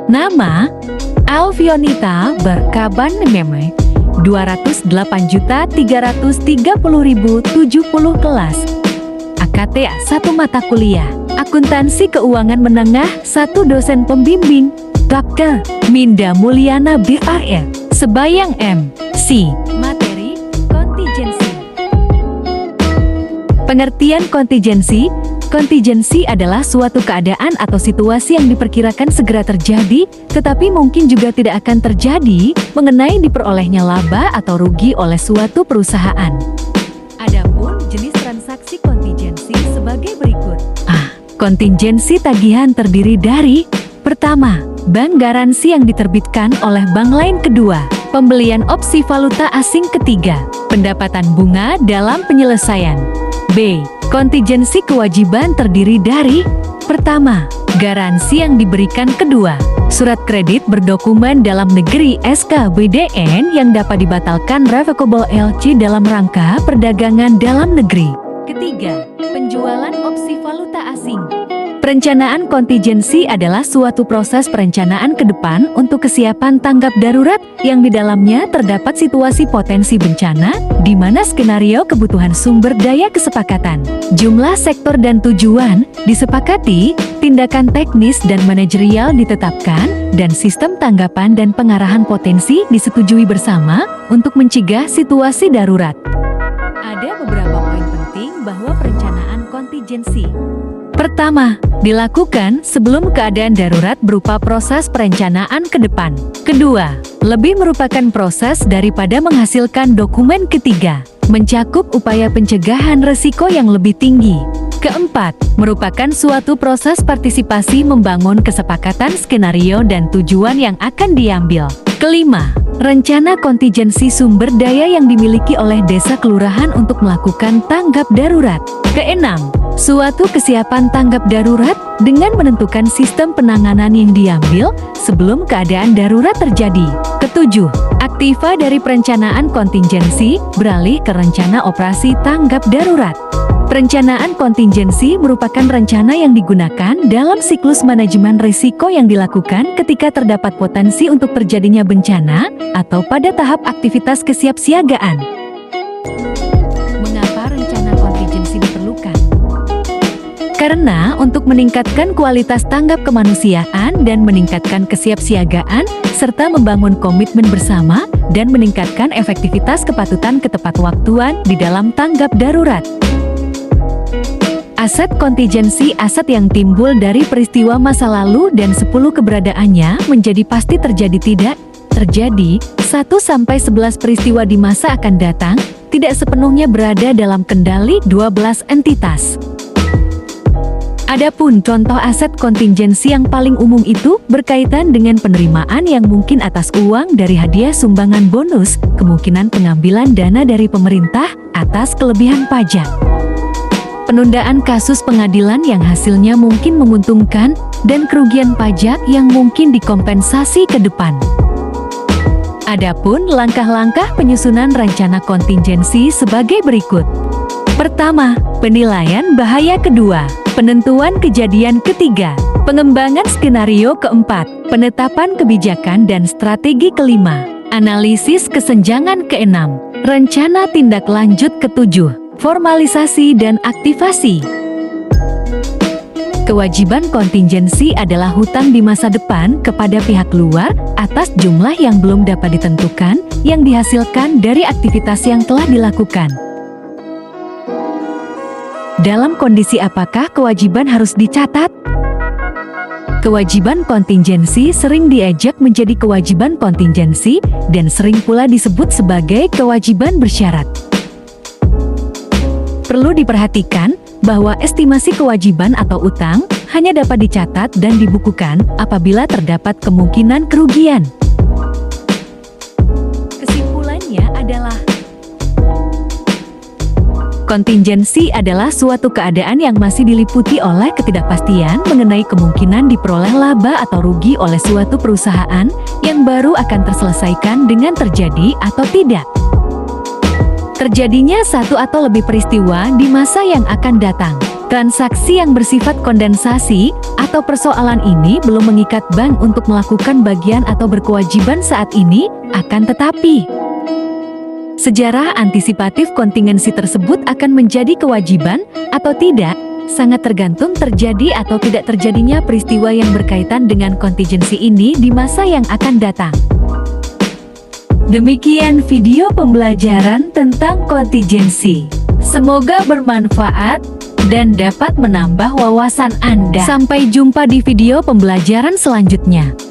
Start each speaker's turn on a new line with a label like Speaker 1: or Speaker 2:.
Speaker 1: Nama Alfionita Barkaban Meme 208.330.070 kelas AKTA 1 mata kuliah Akuntansi Keuangan Menengah 1 dosen pembimbing Dr. Minda Mulyana BAR Sebayang MC Materi Kontingensi. Pengertian kontingensi. Kontingensi adalah suatu keadaan atau situasi yang diperkirakan segera terjadi, tetapi mungkin juga tidak akan terjadi, mengenai diperolehnya laba atau rugi oleh suatu perusahaan. Adapun jenis transaksi kontingensi sebagai berikut. Kontingensi tagihan terdiri dari: pertama, bank garansi yang diterbitkan oleh bank lain. Kedua, pembelian opsi valuta asing. Ketiga, pendapatan bunga dalam penyelesaian. B. Kontingensi kewajiban terdiri dari: pertama, garansi yang diberikan. Kedua, surat kredit berdokumen dalam negeri SKBDN yang dapat dibatalkan revocable LC dalam rangka perdagangan dalam negeri. Ketiga, penjualan opsi valuta asing. Perencanaan kontingensi adalah suatu proses perencanaan ke depan untuk kesiapan tanggap darurat yang di dalamnya terdapat situasi potensi bencana, di mana skenario kebutuhan sumber daya kesepakatan, jumlah sektor dan tujuan disepakati, tindakan teknis dan manajerial ditetapkan, dan sistem tanggapan dan pengarahan potensi disetujui bersama untuk mencegah situasi darurat. Ada beberapa poin penting bahwa perencanaan kontingensi. Pertama, dilakukan sebelum keadaan darurat berupa proses perencanaan ke depan. Kedua, lebih merupakan proses daripada menghasilkan dokumen. Ketiga, mencakup upaya pencegahan risiko yang lebih tinggi. Keempat, merupakan suatu proses partisipasi membangun kesepakatan skenario dan tujuan yang akan diambil. Kelima, rencana kontingensi sumber daya yang dimiliki oleh desa kelurahan untuk melakukan tanggap darurat. Keenam, suatu kesiapan tanggap darurat dengan menentukan sistem penanganan yang diambil sebelum keadaan darurat terjadi. Ketujuh, aktiva dari perencanaan kontingensi beralih ke rencana operasi tanggap darurat. Perencanaan kontingensi merupakan rencana yang digunakan dalam siklus manajemen risiko yang dilakukan ketika terdapat potensi untuk terjadinya bencana atau pada tahap aktivitas kesiapsiagaan. Mengapa rencana kontingensi diperlukan? Karena untuk meningkatkan kualitas tanggap kemanusiaan dan meningkatkan kesiapsiagaan, serta membangun komitmen bersama dan meningkatkan efektivitas kepatutan ketepatwaktuan di dalam tanggap darurat. Aset kontingensi aset yang timbul dari peristiwa masa lalu dan 10 keberadaannya menjadi pasti terjadi tidak terjadi 1-11 peristiwa di masa akan datang, tidak sepenuhnya berada dalam kendali 12 entitas. Adapun contoh aset kontingensi yang paling umum itu berkaitan dengan penerimaan yang mungkin atas uang dari hadiah sumbangan bonus, kemungkinan pengambilan dana dari pemerintah atas kelebihan pajak, penundaan kasus pengadilan yang hasilnya mungkin menguntungkan, dan kerugian pajak yang mungkin dikompensasi ke depan. Adapun langkah-langkah penyusunan rencana kontingensi sebagai berikut. Pertama, penilaian bahaya. Kedua, penentuan kejadian. Ketiga, pengembangan skenario. Keempat, penetapan kebijakan dan strategi. Kelima, analisis kesenjangan. Keenam, rencana tindak lanjut. Ketujuh, formalisasi dan aktivasi. Kewajiban kontingensi adalah hutang di masa depan kepada pihak luar atas jumlah yang belum dapat ditentukan yang dihasilkan dari aktivitas yang telah dilakukan. Dalam kondisi apakah kewajiban harus dicatat? Kewajiban kontingensi sering diejek menjadi kewajiban kontingensi dan sering pula disebut sebagai kewajiban bersyarat. Perlu diperhatikan bahwa estimasi kewajiban atau utang hanya dapat dicatat dan dibukukan apabila terdapat kemungkinan kerugian. Kesimpulannya adalah kontingensi adalah suatu keadaan yang masih diliputi oleh ketidakpastian mengenai kemungkinan diperoleh laba atau rugi oleh suatu perusahaan yang baru akan terselesaikan dengan terjadi atau tidak. Terjadinya satu atau lebih peristiwa di masa yang akan datang. Transaksi yang bersifat kondensasi atau persoalan ini belum mengikat bank untuk melakukan bagian atau berkewajiban saat ini, akan tetapi sejarah antisipatif kontingensi tersebut akan menjadi kewajiban atau tidak, sangat tergantung terjadi atau tidak terjadinya peristiwa yang berkaitan dengan kontingensi ini di masa yang akan datang. Demikian video pembelajaran tentang kontingensi. Semoga bermanfaat dan dapat menambah wawasan Anda. Sampai jumpa di video pembelajaran selanjutnya.